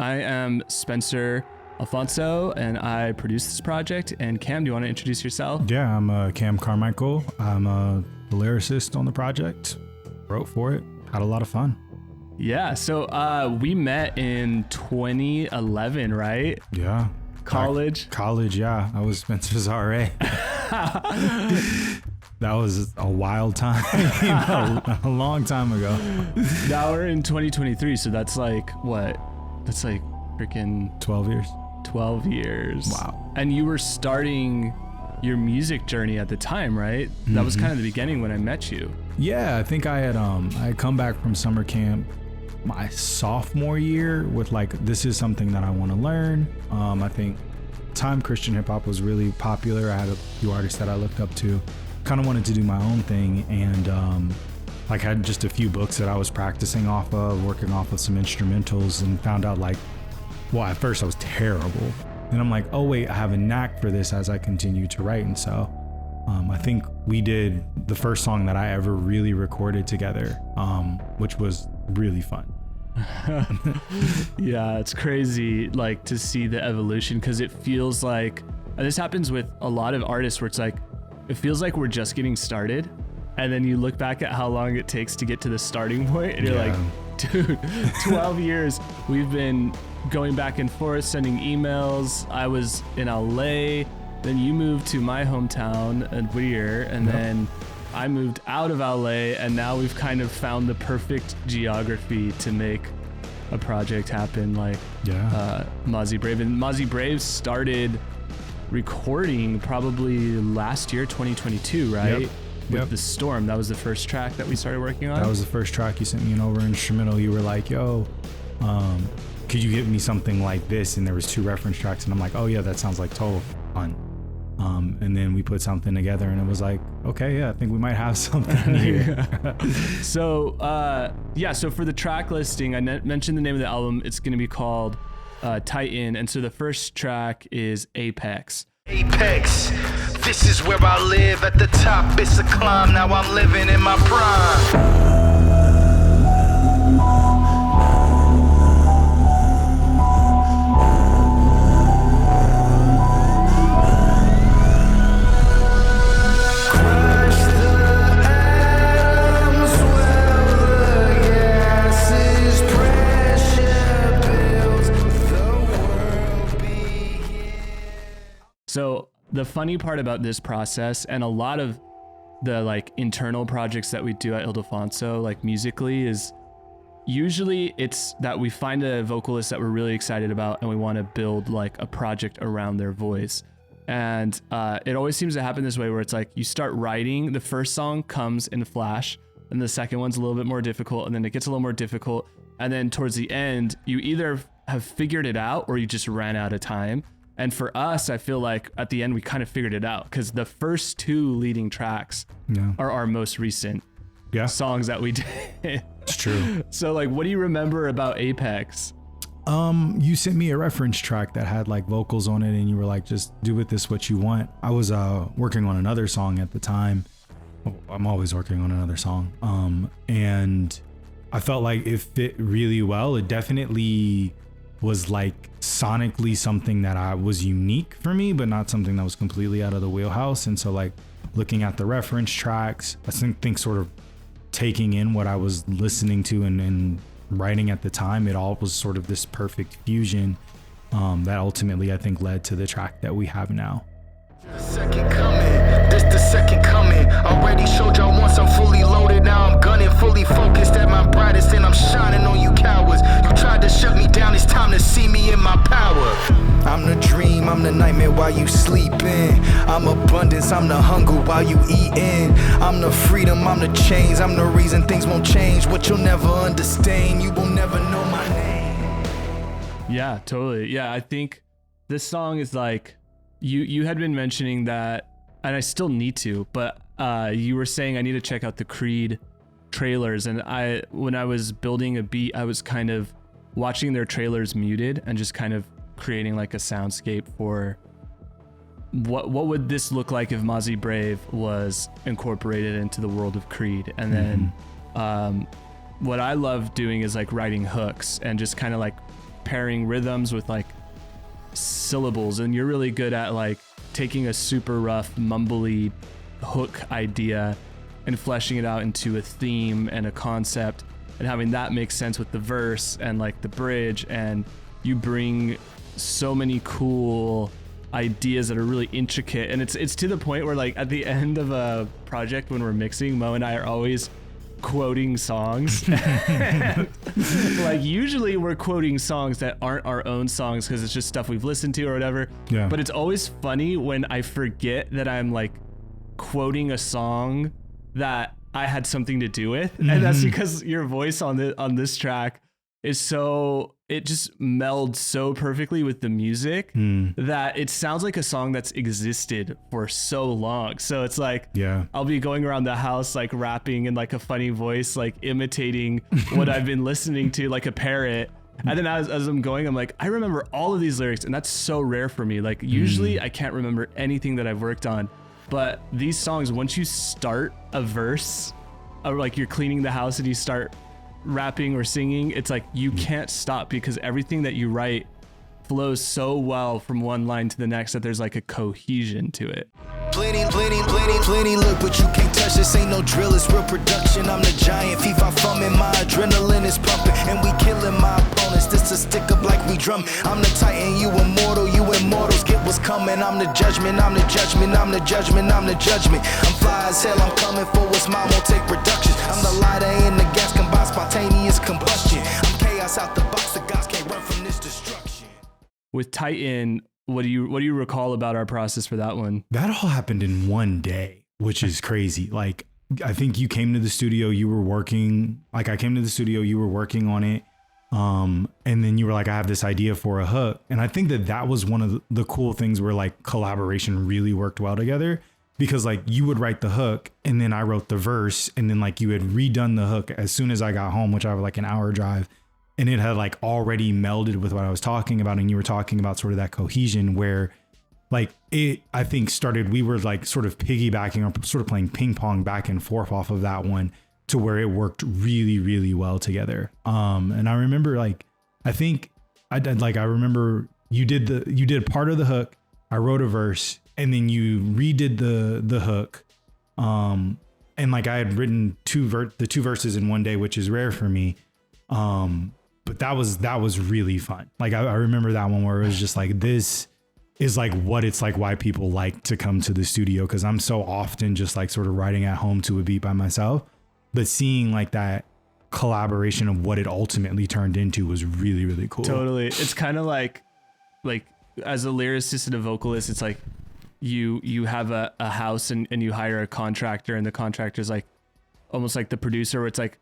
I am Spencer Alfonso, and I produce this project. And Cam, do you want to introduce yourself? Yeah, I'm Cam Carmichael. I'm the lyricist on the project. Wrote for it. Had a lot of fun. Yeah, so we met in 2011, right? Yeah. College, yeah. I was Spencer's RA. That was a wild time, a long time ago. Now we're in 2023, so that's like what? That's like freaking 12 years. 12 years. Wow. And you were starting your music journey at the time, right? Mm-hmm. That was kind of the beginning when I met you. Yeah, I think I had come back from summer camp my sophomore year with like, this is something that I want to learn. I think time Christian hip hop was really popular. I had a few artists that I looked up to. Kind of wanted to do my own thing, and like had just a few books that I was practicing off of, working off of some instrumentals, and found out like, well, at first I was terrible. And I'm like, oh wait, I have a knack for this as I continue to write. And so I think we did the first song that I ever really recorded together, which was really fun. Yeah, it's crazy like to see the evolution, because it feels like, and this happens with a lot of artists where it's like, it feels like we're just getting started, and then you look back at how long it takes to get to the starting point, and you're like, dude, 12 years we've been going back and forth, sending emails. I was in LA, then you moved to my hometown in Whittier, and then I moved out of LA, and now we've kind of found the perfect geography to make a project happen, like Mazzi Brave. And Mazzi Brave started recording probably last year, 2022, right? With The Storm. That was the first track that we started working on. That was the first track. You sent me an over instrumental. You were like, yo, could you give me something like this? And there was 2 reference tracks, and I'm like, oh yeah, that sounds like total fun. And then we put something together, and it was like, okay, yeah, I think we might have something here. So so for the track listing, I mentioned the name of the album. It's going to be called Titan. And so the first track is Apex. Apex, this is where I live. At the top, it's a climb. Now I'm living in my prime. So the funny part about this process, and a lot of the like internal projects that we do at Ildefonso, like musically, is usually it's that we find a vocalist that we're really excited about, and we want to build like a project around their voice. And it always seems to happen this way, where it's like you start writing, the first song comes in flash, and the second one's a little bit more difficult, and then it gets a little more difficult, and then towards the end, you either have figured it out or you just ran out of time. And for us, I feel like at the end, we kind of figured it out, because the first 2 leading tracks are our most recent songs that we did. It's true. So like, what do you remember about Apex? You sent me a reference track that had like vocals on it, and you were like, just do with this what you want. I was working on another song at the time. I'm always working on another song. And I felt like it fit really well. It definitely was like sonically something that was unique for me, but not something that was completely out of the wheelhouse. And so like looking at the reference tracks, I think sort of taking in what I was listening to and writing at the time, it all was sort of this perfect fusion that ultimately I think led to the track that we have now. Second coming, this the second coming. Already showed y'all once I'm fully loaded. Now I'm gunning, fully focused at my brightest, and I'm shining on you cowards. You tried to shut me down, it's time to see me in my power. I'm the dream, I'm the nightmare while you sleeping. I'm abundance, I'm the hunger while you eating. I'm the freedom, I'm the chains, I'm the reason things won't change. What you'll never understand, you will never know my name. Yeah, totally. Yeah, I think this song is like, you had been mentioning that, and I still need to, but you were saying I need to check out the Creed trailers, and when I was building a beat, I was kind of watching their trailers muted and just kind of creating like a soundscape for what would this look like if Mazzi Brave was incorporated into the world of Creed. And then what I love doing is like writing hooks and just kind of like pairing rhythms with like syllables, and you're really good at like taking a super rough mumbly hook idea and fleshing it out into a theme and a concept and having that make sense with the verse and like the bridge, and you bring so many cool ideas that are really intricate, and it's to the point where like at the end of a project when we're mixing, Mo and I are always quoting songs. Like usually we're quoting songs that aren't our own songs because it's just stuff we've listened to or whatever. Yeah. But it's always funny when I forget that I'm like quoting a song that I had something to do with, and that's because your voice on this track is so, it just melds so perfectly with the music that it sounds like a song that's existed for so long. So it's like, I'll be going around the house like rapping in like a funny voice, like imitating what I've been listening to like a parrot. And then as I'm going, I'm like, I remember all of these lyrics, and that's so rare for me. Like usually I can't remember anything that I've worked on, but these songs, once you start a verse or like you're cleaning the house and you start rapping or singing, it's like you can't stop because everything that you write flows so well from one line to the next that there's like a cohesion to it. Plenty, look, but you can't touch this. Ain't no drill, it's real production. I'm the giant, FIFA foaming, my adrenaline is pumping, and we killing my opponents. This a stick up like we drum. I'm the titan, you immortal, you immortals. Get what's coming. I'm the judgment, I'm the judgment, I'm the judgment, I'm the judgment. I'm fly as hell, I'm coming for what's mine, won't take reductions. I'm the lighter in the gas, combined spontaneous combustion. I'm chaos out the box, the gods can't run from this destruction. With Titan, what do you recall about our process for that one? That all happened in one day, which is crazy. Like, I think you came to the studio, you were working, like I came to the studio, you were working on it. And then you were like, I have this idea for a hook. And I think that was one of the cool things where like collaboration really worked well together, because like you would write the hook and then I wrote the verse, and then like you had redone the hook as soon as I got home, which I have like an hour drive. And it had like already melded with what I was talking about. And you were talking about sort of that cohesion where like it, I think started, we were like sort of piggybacking or sort of playing ping pong back and forth off of that one to where it worked really, really well together. And I remember like, I remember you did part of the hook. I wrote a verse and then you redid the hook. And like I had written the two verses in one day, which is rare for me. But that was really fun. Like I remember that one where it was just like, this is like what it's like, why people like to come to the studio. Cause I'm so often just like sort of writing at home to a beat by myself, but seeing like that collaboration of what it ultimately turned into was really, really cool. Totally. It's kind of like as a lyricist and a vocalist, it's like you have a house and you hire a contractor, and the contractor is like almost like the producer, where it's like,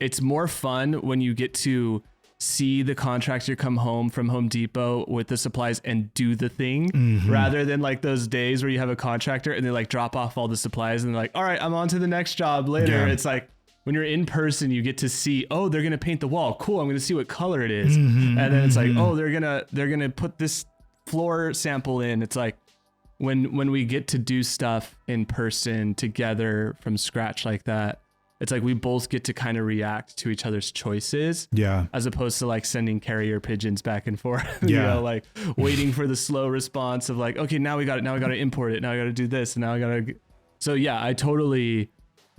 it's more fun when you get to see the contractor come home from Home Depot with the supplies and do the thing, rather than like those days where you have a contractor and they like drop off all the supplies and they're like, all right, I'm on to the next job later. Yeah. It's like when you're in person, you get to see, oh, they're going to paint the wall. Cool. I'm going to see what color it is. And then it's like, oh, they're going to put this floor sample in. It's like when we get to do stuff in person together from scratch like that, it's like we both get to kind of react to each other's choices. Yeah. As opposed to like sending carrier pigeons back and forth. Yeah. You know, like waiting for the slow response of like, okay, now we got it. Now we got to import it. Now I got to do this. And now I got to. So yeah, I totally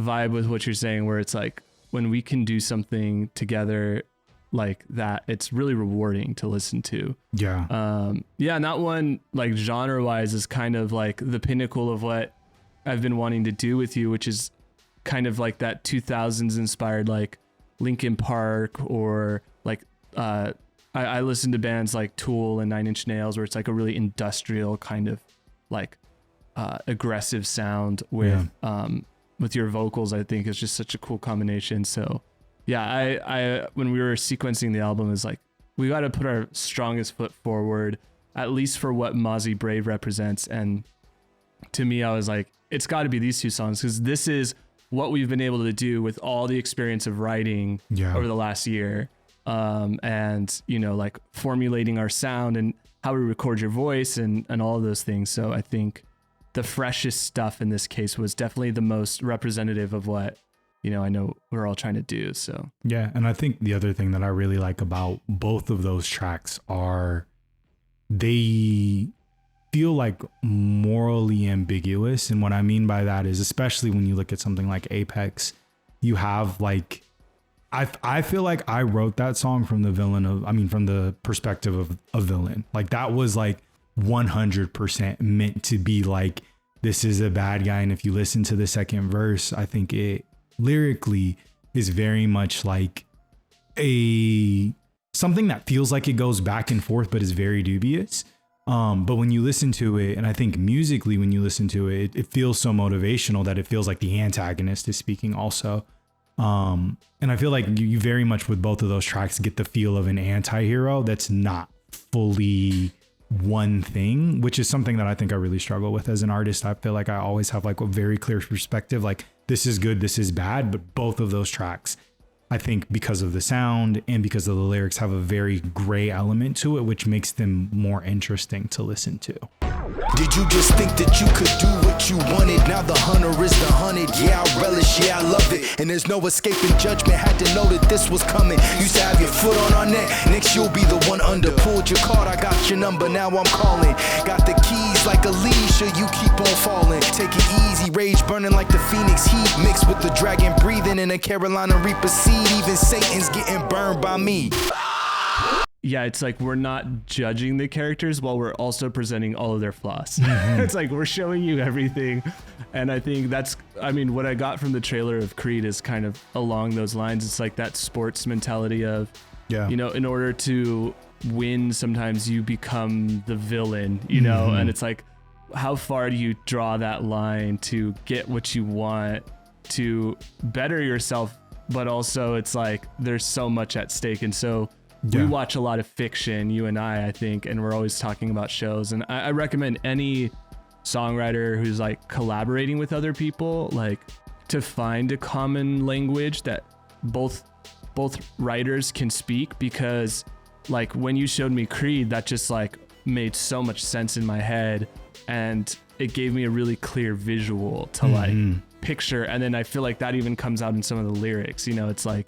vibe with what you're saying, where it's like when we can do something together like that, it's really rewarding to listen to. Yeah. Yeah. And that one, like genre wise, is kind of like the pinnacle of what I've been wanting to do with you, which is kind of like that 2000s inspired, like Linkin Park, or like I listen to bands like Tool and Nine Inch Nails, where it's like a really industrial kind of like aggressive sound with your vocals. I think is just such a cool combination. So yeah, I when we were sequencing the album, is like, we got to put our strongest foot forward, at least for what Mazzi Brave represents. And to me, I was like, it's got to be these two songs, because this is what we've been able to do with all the experience of writing over the last year. And, you know, like formulating our sound and how we record your voice and all of those things. So I think the freshest stuff in this case was definitely the most representative of what I know we're all trying to do. So yeah. And I think the other thing that I really like about both of those tracks are they feel like morally ambiguous. And what I mean by that is, especially when you look at something like Apex, you have like, I feel like I wrote that song from the perspective of a villain. Like that was like 100% meant to be like, this is a bad guy. And if you listen to the second verse, I think it lyrically is very much like something that feels like it goes back and forth, but is very dubious. But when you listen to it, and I think musically, when you listen to it, it feels so motivational that it feels like the antagonist is speaking also. And I feel like you very much with both of those tracks get the feel of an anti-hero that's not fully one thing, which is something that I think I really struggle with as an artist. I feel like I always have like a very clear perspective, like this is good, this is bad, but both of those tracks, I think because of the sound and because of the lyrics, have a very gray element to it, which makes them more interesting to listen to. Did you just think that you could do what you wanted? Now the hunter is the hunted. Yeah, I relish, yeah, I love it. And there's no escaping judgment. Had to know that this was coming. Used to have your foot on our neck. Next you'll be the one under. Pulled your card, I got your number, now I'm calling. Got the keys like a leash, so you keep on falling. Take it easy, rage burning like the phoenix heat. Mixed with the dragon breathing in a Carolina Reaper seed. Even Satan's getting burned by me. Yeah, it's like we're not judging the characters while we're also presenting all of their flaws. It's like we're showing you everything. And I think what I got from the trailer of Creed is kind of along those lines. It's like that sports mentality of, in order to win, sometimes you become the villain, and it's like, how far do you draw that line to get what you want, to better yourself? But also it's like, there's so much at stake. And so we watch a lot of fiction, you and I think, and we're always talking about shows. And I recommend any songwriter who's like collaborating with other people, like to find a common language that both writers can speak, because like when you showed me Creed, that just like made so much sense in my head, and it gave me a really clear visual to like picture. And then I feel like that even comes out in some of the lyrics, it's like,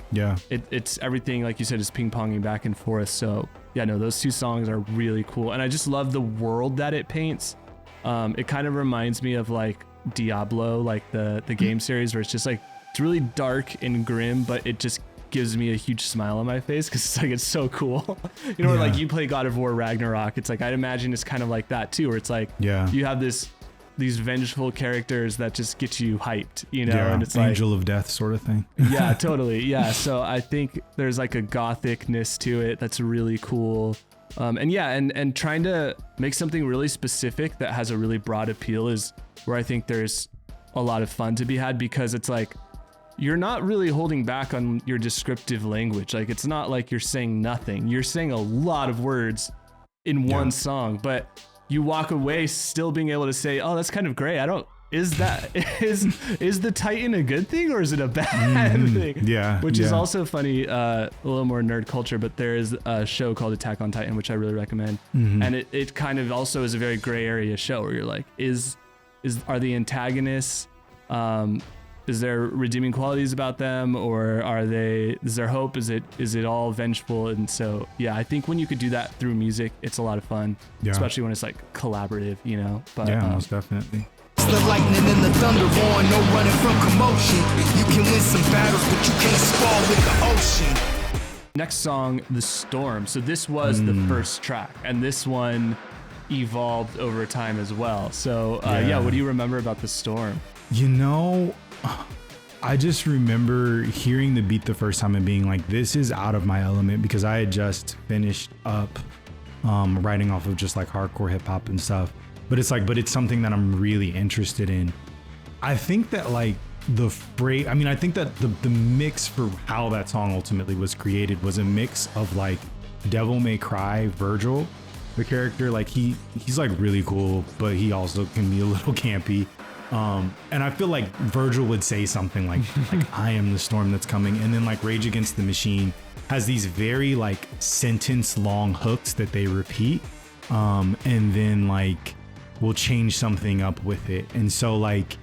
it's everything, like you said, is ping-ponging back and forth. So those two songs are really cool. And I just love the world that it paints. It kind of reminds me of like Diablo, like the game series, where it's just like, it's really dark and grim, but it just gives me a huge smile on my face because it's like, it's so cool. Like you play God of War Ragnarok, it's like, I'd imagine it's kind of like that too, where it's like, you have these vengeful characters that just get you hyped, and it's like Angel of Death sort of thing. Yeah, totally. Yeah. So I think there's like a gothicness to it that's really cool. And trying to make something really specific that has a really broad appeal is where I think there's a lot of fun to be had, because it's like, you're not really holding back on your descriptive language. Like, it's not like you're saying nothing. You're saying a lot of words in one song, but you walk away still being able to say, oh, that's kind of great. Is the Titan a good thing or is it a bad thing? Yeah. Which is also funny, a little more nerd culture, but there is a show called Attack on Titan, which I really recommend. And it kind of also is a very gray area show where you're like, are the antagonists, is there redeeming qualities about them, or is there hope? Is it all vengeful? And so, I think when you could do that through music, it's a lot of fun, especially when it's like collaborative, But most definitely. It's the lightning and the thunder roaring, no running from commotion. You can win some battles, but you can't spar with the ocean. Next song, The Storm. So this was the first track, and this one evolved over time as well. So what do you remember about The Storm? I just remember hearing the beat the first time and being like, this is out of my element, because I had just finished up writing off of just like hardcore hip hop and stuff. But it's something that I'm really interested in. I think that like the phrase, I think that the mix for how that song ultimately was created was a mix of like Devil May Cry Virgil, the character, like he's like really cool, but he also can be a little campy. And I feel like Virgil would say something like I am the storm that's coming. And then like Rage Against the Machine has these very like sentence long hooks that they repeat. And then like we'll change something up with it. And so like,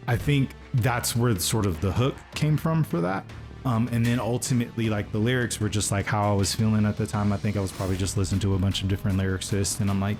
I think that's where sort of the hook came from for that. And then ultimately, like, the lyrics were just like how I was feeling at the time. I think I was probably just listening to a bunch of different lyricists, and I'm like,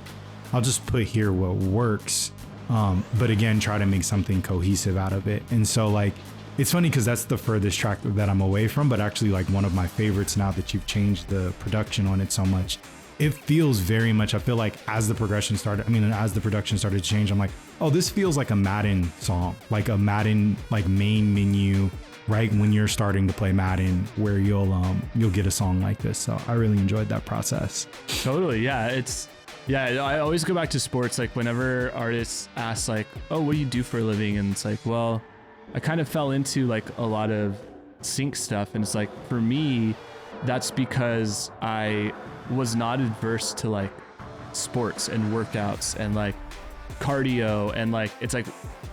I'll just put here what works. But again, try to make something cohesive out of it. And so, like, it's funny because that's the furthest track that I'm away from, but actually, like, one of my favorites now that you've changed the production on it so much. It feels very much, I feel like as the production started to change, I'm like, oh, this feels like a Madden song, like a Madden, like, main menu, right when you're starting to play Madden, where you'll get a song like this. So I really enjoyed that process. Totally. Yeah. I always go back to sports. Like, whenever artists ask, like, oh, what do you do for a living? And it's like, well, I kind of fell into, like, a lot of sync stuff. And it's like, for me, that's because I was not adverse to, like, sports and workouts and, like, cardio. And, like, it's like,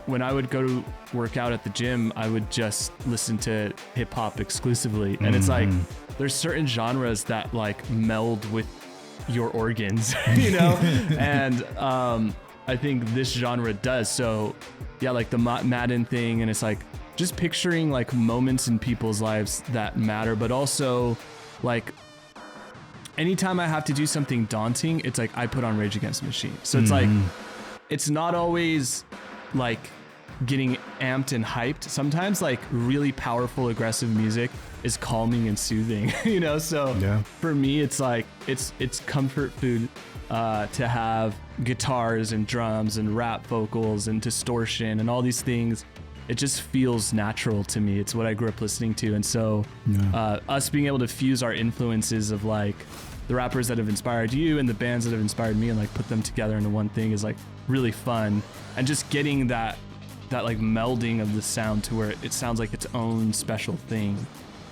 when I would go to work out at the gym, I would just listen to hip hop exclusively. And it's like, there's certain genres that, like, meld with your organs, you know? And I think this genre does. So yeah, like the Madden thing. And it's like, just picturing, like, moments in people's lives that matter, but also, like, anytime I have to do something daunting, it's like I put on Rage Against the Machine. So it's like, it's not always like getting amped and hyped. Sometimes, like, really powerful, aggressive music is calming and soothing, you know? So yeah, for me, it's like, it's comfort food to have guitars and drums and rap vocals and distortion and all these things. It just feels natural to me. It's what I grew up listening to. And so us being able to fuse our influences of, like, the rappers that have inspired you and the bands that have inspired me and, like, put them together into one thing is, like, really fun. And just getting that like melding of the sound to where it sounds like its own special thing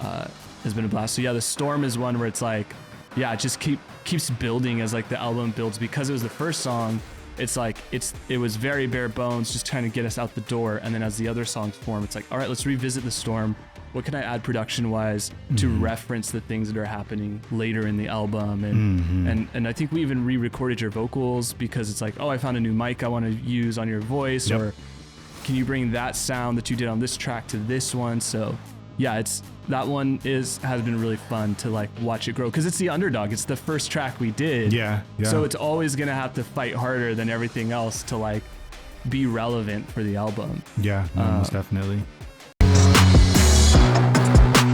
has been a blast. So yeah, The Storm is one where it's like, yeah, it just keeps building as, like, the album builds. Because it was the first song, it's like it was very bare bones, just trying to get us out the door. And then as the other songs form, it's like, all right, let's revisit The Storm. What can I add production wise to reference the things that are happening later in the album? And I think we even re-recorded your vocals because it's like, oh, I found a new mic I want to use on your voice, or can you bring that sound that you did on this track to this one? So yeah, that one has been really fun to, like, watch it grow, because it's the underdog. It's the first track we did. Yeah. So it's always gonna have to fight harder than everything else to, like, be relevant for the album. Yeah, most definitely.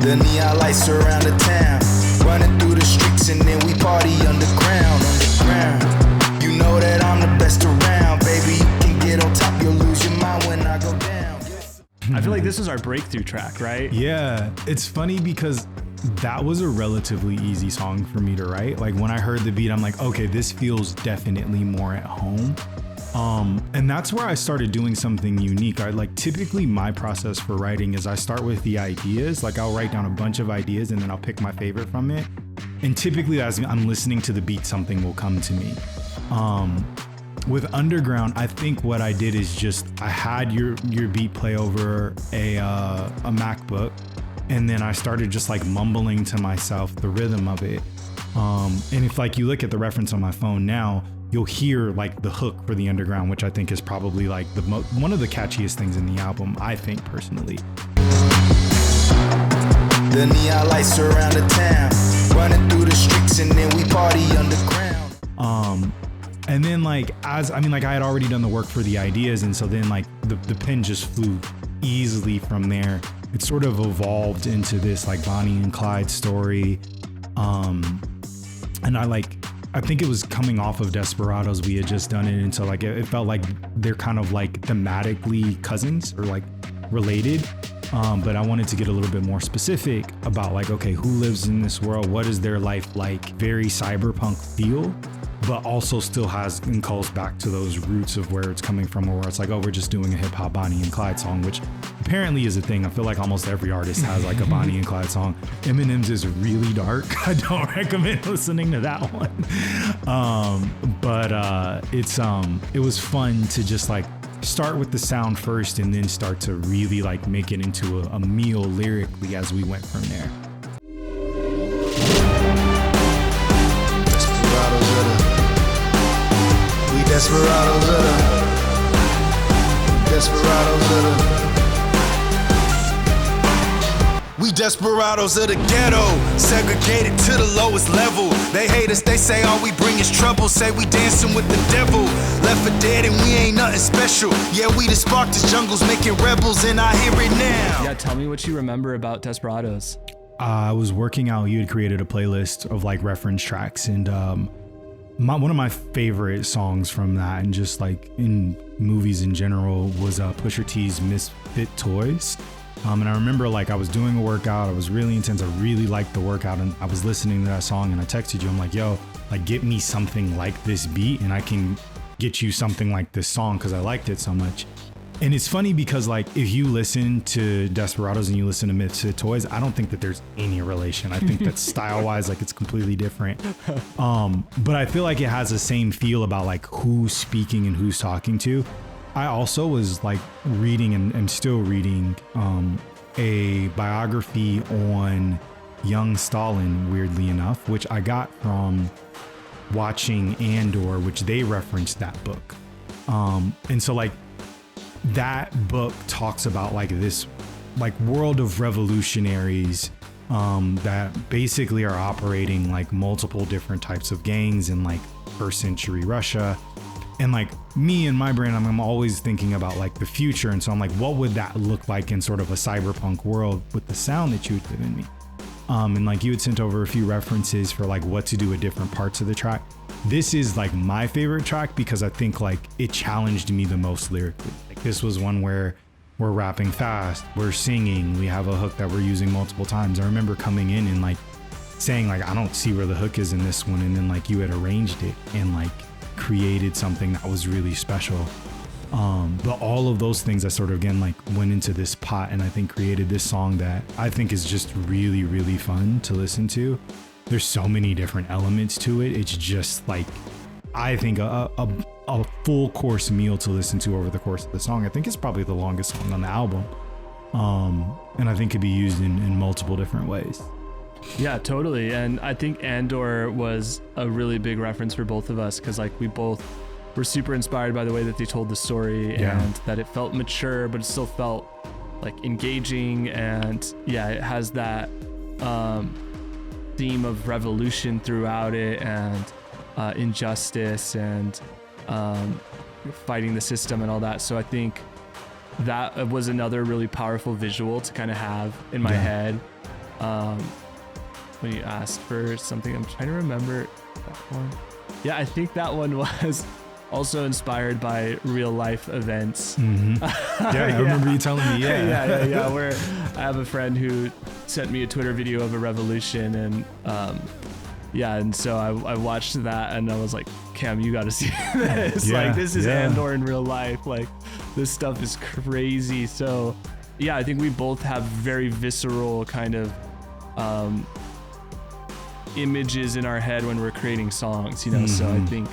The neon lights surround the town, running through the streets, and then we party underground. You know that I'm the best around, baby. You can get on top, you'll lose your mind when I go down. I feel like this is our breakthrough track, right? Yeah, it's funny because that was a relatively easy song for me to write. Like, when I heard the beat, I'm like, okay, this feels definitely more at home. And that's where I started doing something unique. Typically my process for writing is I start with the ideas. Like, I'll write down a bunch of ideas and then I'll pick my favorite from it. And typically as I'm listening to the beat, something will come to me. With Underground, I think what I did is just, I had your beat play over a MacBook, and then I started just, like, mumbling to myself the rhythm of it. And if, like, you look at the reference on my phone now, you'll hear, like, the hook for the Underground, which I think is probably, like, one of the catchiest things in the album, I think, personally. The neon lights surround the town, running through the streets, and then we party underground. And then, like, I had already done the work for the ideas, and so then, like, the pen just flew easily from there. It sort of evolved into this, like, Bonnie and Clyde story. And I think it was coming off of Desperados, we had just done it, and so, like, it felt like they're kind of, like, thematically cousins or, like, related. But I wanted to get a little bit more specific about, like, okay, who lives in this world? What is their life like? Very cyberpunk feel, but also still calls back to those roots of where it's coming from, where it's like, oh, we're just doing a hip hop Bonnie and Clyde song, which apparently is a thing. I feel like almost every artist has, like, a Bonnie and Clyde song. Eminem's is really dark. I don't recommend listening to that one. But it was fun to just, like, start with the sound first and then start to really, like, make it into a meal lyrically as we went from there. Desperados of the We desperados of the ghetto, segregated to the lowest level. They hate us, they say all we bring is trouble. Say we dancing with the devil, left for dead and we ain't nothing special. Yeah, we the spark this jungle's making rebels and I hear it now. Yeah, tell me what you remember about Desperados. I was working out. You had created a playlist of like reference tracks, and one of my favorite songs from that, and just like in movies in general, was Pusha T's Misfit Toys. And I remember like I was doing a workout. I was really intense. I really liked the workout, and I was listening to that song, and I texted you. I'm like, yo, like get me something like this beat, and I can get you something like this song because I liked it so much. And it's funny because like if you listen to Desperados and you listen to Misfit Toys, I don't think that there's any relation. I think that style wise, like it's completely different. But I feel like it has the same feel about like who's speaking and who's talking to. I also was like reading and still reading a biography on young Stalin, weirdly enough, which I got from watching Andor, which they referenced that book. And so like that book talks about like this like world of revolutionaries that basically are operating like multiple different types of gangs in like first century Russia. And like me and my brain, I'm always thinking about like the future. And so I'm like, what would that look like in sort of a cyberpunk world with the sound that you had given me? And like you had sent over a few references for like what to do at different parts of the track. This is like my favorite track because I think like it challenged me the most lyrically. Like this was one where we're rapping fast, we're singing, we have a hook that we're using multiple times. I remember coming in and like saying like, I don't see where the hook is in this one. And then like you had arranged it and like created something that was really special. But all of those things that sort of again like went into this pot and I think created this song that I think is just really, really fun to listen to. There's so many different elements to it. It's just like, I think a full course meal to listen to over the course of the song. I think it's probably the longest song on the album. And I think could be used in multiple different ways. Yeah, totally. And I think Andor was a really big reference for both of us because like we both were super inspired by the way that they told the story and that it felt mature, but it still felt like engaging. And yeah, it has that theme of revolution throughout it and injustice and fighting the system and all that. So I think that was another really powerful visual to kind of have in my head. When you asked for something, I'm trying to remember that one. Yeah, I think that one was also inspired by real life events. Mm-hmm. I remember you telling me. Yeah. Where I have a friend who sent me a Twitter video of a revolution, and and so I watched that, and I was like, Cam, you got to see this. Like, this is Andor in real life. Like, this stuff is crazy. So, yeah, I think we both have very visceral kind of images in our head when we're creating songs, you know. So I think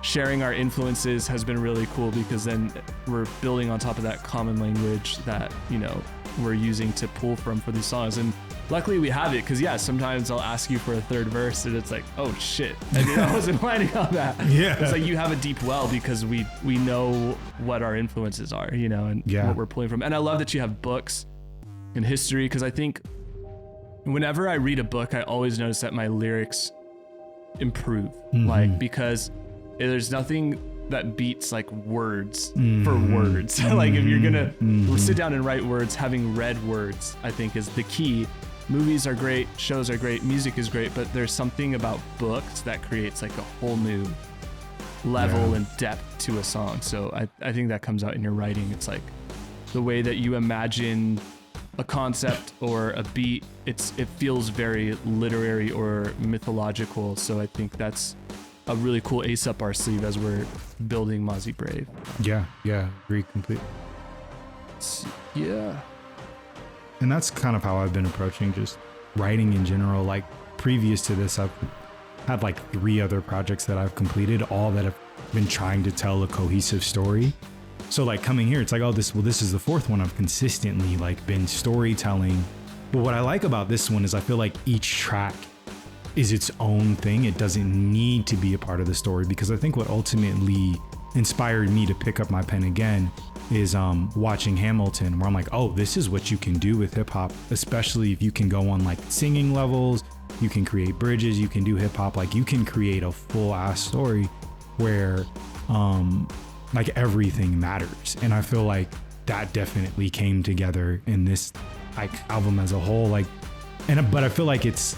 sharing our influences has been really cool because then we're building on top of that common language that, you know, we're using to pull from for these songs. And luckily we have it because sometimes I'll ask you for a third verse and it's like, oh shit, I wasn't planning on that. It's like you have a deep well because we know what our influences are, you know, and what we're pulling from. And I love that you have books and history because I think whenever I read a book, I always notice that my lyrics improve, like, because there's nothing that beats like words for words. Like if you're gonna sit down and write words, having read words, I think is the key. Movies are great, shows are great, music is great, but there's something about books that creates like a whole new level and depth to a song. So I think that comes out in your writing. It's like the way that you imagine a concept or a beat, it feels very literary or mythological. So I think that's a really cool ace up our sleeve as we're building Mazzi Brave. Yeah, agree completely. Yeah. And that's kind of how I've been approaching just writing in general. Like previous to this, I've had like 3 other projects that I've completed, all that have been trying to tell a cohesive story. So like coming here, it's like, this is the 4th one I've consistently like been storytelling. But what I like about this one is I feel like each track is its own thing. It doesn't need to be a part of the story, because I think what ultimately inspired me to pick up my pen again is watching Hamilton, where I'm like, oh, this is what you can do with hip hop, especially if you can go on like singing levels, you can create bridges, you can do hip hop, like you can create a full ass story where like everything matters. And I feel like that definitely came together in this like album as a whole. Like, but I feel like it's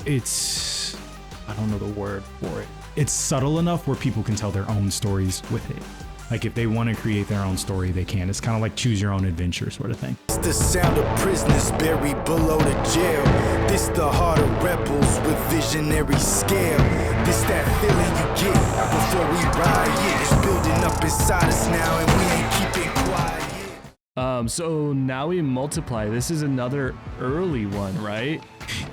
I don't know the word for it. It's subtle enough where people can tell their own stories with it. Like if they want to create their own story, they can. It's kind of like choose your own adventure sort of thing. It's the sound of prisoners buried below the jail. This the heart of rebels with visionary scale. This that feeling you get before we riot. It's building up inside us now and we ain't keeping quiet. So now we multiply. This is another early one, right?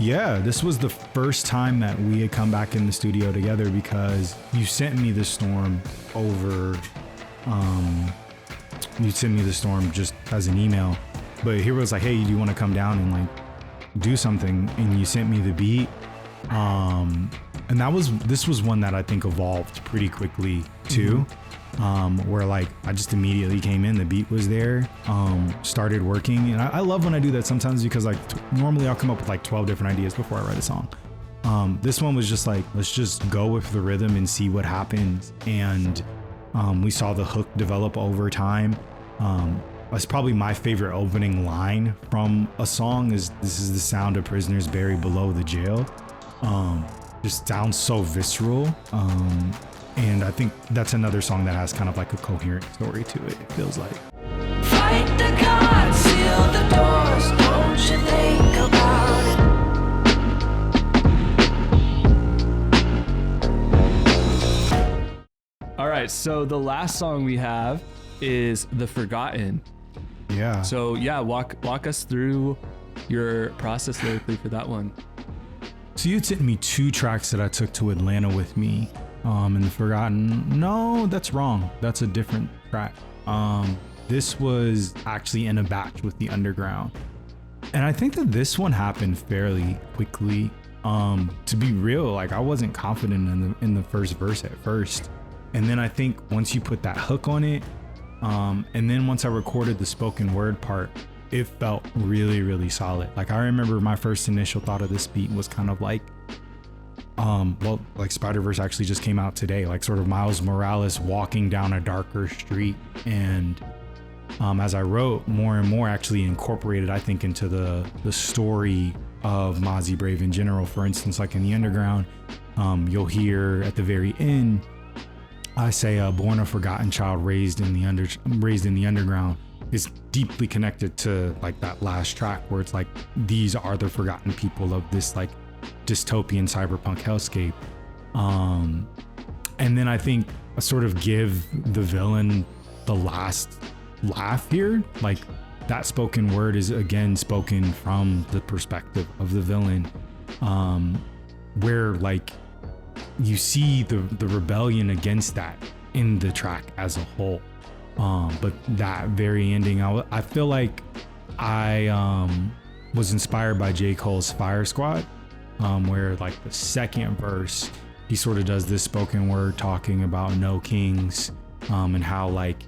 Yeah, this was the first time that we had come back in the studio together because you sent me the storm over. You sent me the storm just as an email, but Hero was like, hey, do you want to come down and like do something? And you sent me the beat. And this was one that I think evolved pretty quickly too. Where like I just immediately came in, the beat was there, started working. And I love when I do that sometimes because like normally I'll come up with like 12 different ideas before I write a song. This one was just like, let's just go with the rhythm and see what happens. And we saw the hook develop over time. That's probably my favorite opening line from a song is, this is the sound of prisoners buried below the jail. Just sounds so visceral. And I think that's another song that has kind of like a coherent story to it, it feels like. Fight the gods, seal the doors, don't you think about it. All right, so the last song we have is The Forgotten. Yeah. So yeah, walk us through your process lyrically for that one. So you sent me 2 tracks that I took to Atlanta with me. In The Forgotten. No, that's wrong. That's a different track. This was actually in a batch with the Underground. And I think that this one happened fairly quickly. To be real, like I wasn't confident in the first verse at first. And then I think once you put that hook on it, and then once I recorded the spoken word part, it felt really, really solid. Like I remember my first initial thought of this beat was kind of like, well, like Spider-Verse actually just came out today, like sort of Miles Morales walking down a darker street. And as I wrote, more and more actually incorporated, I think, into the story of Mazzi Brave in general. For instance, like in the Underground, you'll hear at the very end, I say, born a forgotten child raised in the underground is deeply connected to like that last track where it's like, these are the forgotten people of this like dystopian cyberpunk hellscape. And then I think I sort of give the villain the last laugh here. Like that spoken word is again spoken from the perspective of the villain, where like you see the rebellion against that in the track as a whole. But that very ending, I feel like I was inspired by J. Cole's Fire Squad, where like the second verse, he sort of does this spoken word talking about no kings, and how like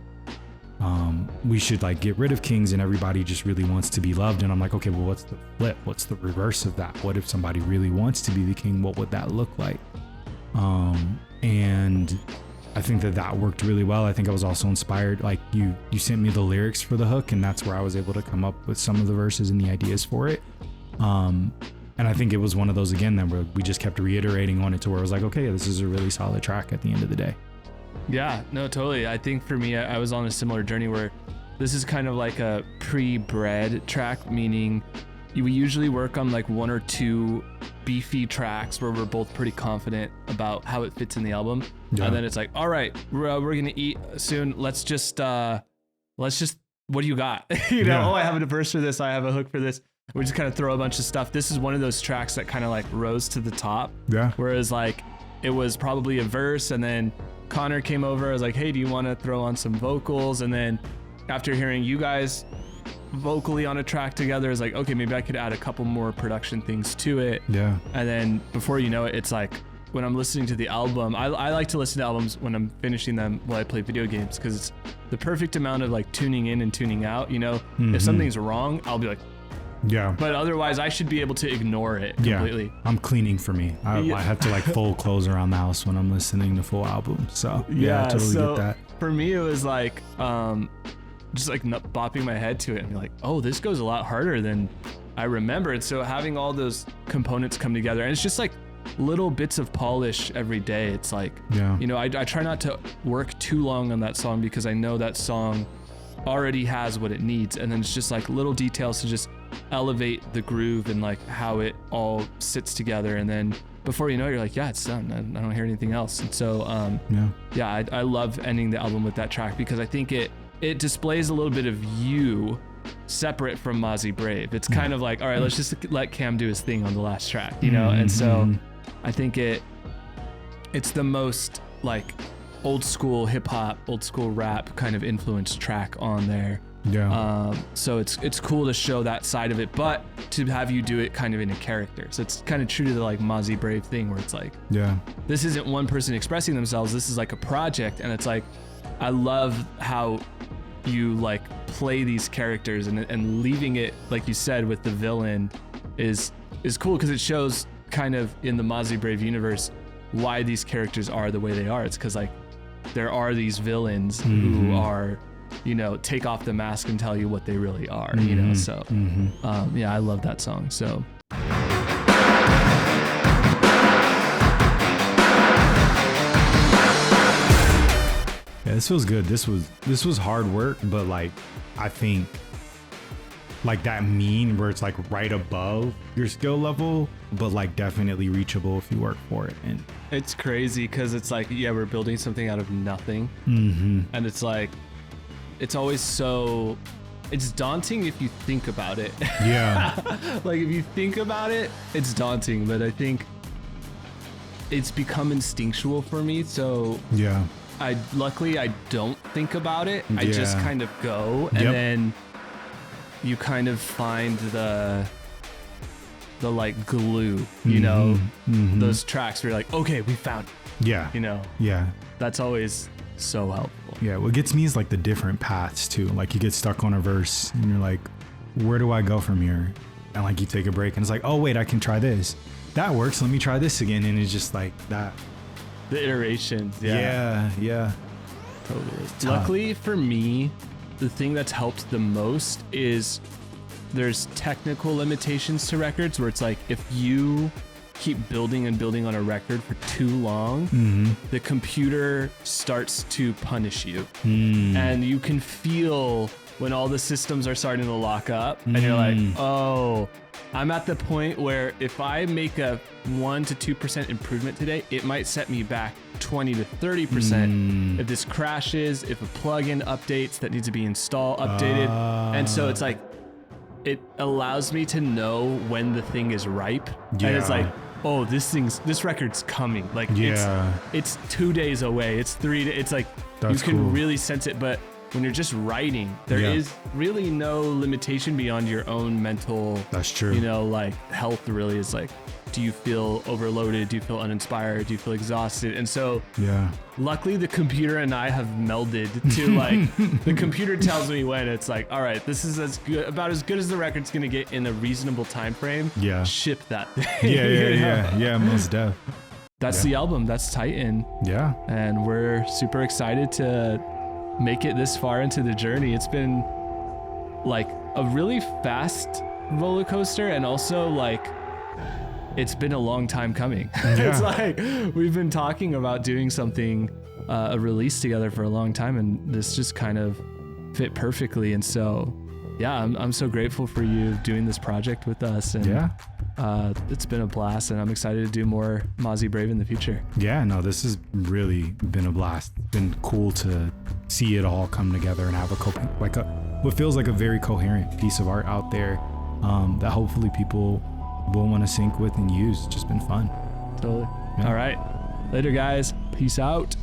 we should like get rid of kings and everybody just really wants to be loved. And I'm like, okay, well, what's the flip? What's the reverse of that? What if somebody really wants to be the king? What would that look like? And I think that worked really well. I think I was also inspired. Like you sent me the lyrics for the hook, and that's where I was able to come up with some of the verses and the ideas for it. And I think it was one of those again that where we just kept reiterating on it to where it was like, okay, this is a really solid track at the end of the day. Yeah, no, totally. I think for me, I was on a similar journey where this is kind of like a pre-bred track, meaning we usually work on like 1 or 2 beefy tracks where we're both pretty confident about how it fits in the album. Yeah. And then it's like, all right, we're gonna eat soon. Let's just what do you got? You know, oh, I have a verse for this. I have a hook for this. We just kind of throw a bunch of stuff. This is one of those tracks that kind of like rose to the top. Yeah. Whereas like it was probably a verse, and then Connor came over. I was like, hey, do you want to throw on some vocals? And then after hearing you guys vocally on a track together, is like, okay, maybe I could add a couple more production things to it. Yeah. And then before you know it, it's like when I'm listening to the album, I like to listen to albums when I'm finishing them while I play video games, because it's the perfect amount of like tuning in and tuning out. You know, if something's wrong, I'll be like, yeah. But otherwise, I should be able to ignore it completely. Yeah, I'm cleaning for me. I have to like fold clothes around the house when I'm listening to full albums. So yeah, I totally get that. For me, it was like just like bopping my head to it and be like, oh, this goes a lot harder than I remembered. So having all those components come together, and it's just like little bits of polish every day. It's like, you know, I try not to work too long on that song, because I know that song already has what it needs, and then it's just like little details to just elevate the groove and like how it all sits together, and then before you know it, you're like, yeah, it's done. I don't hear anything else. And so I love ending the album with that track, because I think it displays a little bit of you separate from Mazzi Brave. It's kind of like, all right, let's just let Cam do his thing on the last track, you know. And so I think it's the most like old school hip hop, old school rap kind of influenced track on there. So it's cool to show that side of it, but to have you do it kind of in a character. So it's kind of true to the like Mazzi Brave thing, where it's like, this isn't one person expressing themselves. This is like a project, and it's like, I love how you like play these characters, and leaving it, like you said, with the villain is cool, because it shows kind of in the Mazzi Brave universe why these characters are the way they are. It's because like there are these villains who are, you know, take off the mask and tell you what they really are, you know. So I love that song. So yeah, this feels good. This was hard work, but like I think like that mean where it's like right above your skill level, but like definitely reachable if you work for it. And it's crazy, because it's like, yeah, we're building something out of nothing, and it's like, it's always so, it's daunting if you think about it. Yeah. Like if you think about it, it's daunting, but I think it's become instinctual for me. So yeah, luckily I don't think about it. I just kind of go, and then you kind of find the like glue, you know, those tracks where you're like, okay, we found it. Yeah. You know? Yeah. That's always so helpful. Yeah. What gets me is like the different paths too. Like you get stuck on a verse and you're like, where do I go from here? And like you take a break and it's like, oh wait, I can try this. That works. Let me try this again. And it's just like that. The iterations. Yeah. Totally. Luckily for me, the thing that's helped the most is there's technical limitations to records, where it's like, if you keep building and building on a record for too long, the computer starts to punish you. And you can feel when all the systems are starting to lock up, and you're like, oh, I'm at the point where if I make a 1 to 2% improvement today, it might set me back 20 to 30% if this crashes, if a plugin updates that needs to be updated. And so it's like, it allows me to know when the thing is ripe. And it's like, oh, this record's coming. Like it's 2 days away. It's 3 days. It's like, you can really sense it. But when you're just writing, there is really no limitation beyond your own mental, that's true, you know, like health really is like, do you feel overloaded? Do you feel uninspired? Do you feel exhausted? And so luckily the computer and I have melded to like, the computer tells me when it's like, all right, this is about as good as the record's going to get in a reasonable time frame. Ship that thing. Yeah, most def. That's the album. That's Titan. Yeah. And we're super excited to make it this far into the journey. It's been like a really fast roller coaster, and also like it's been a long time coming. It's like we've been talking about doing something, a release together for a long time, and this just kind of fit perfectly. And so I'm so grateful for you doing this project with us, and it's been a blast, and I'm excited to do more Mazzi Brave in the future. Yeah, no, this has really been a blast. It's been cool to see it all come together and have what feels like a very coherent piece of art out there that hopefully people will want to sync with and use. It's just been fun. Totally. All right. Later, guys. Peace out.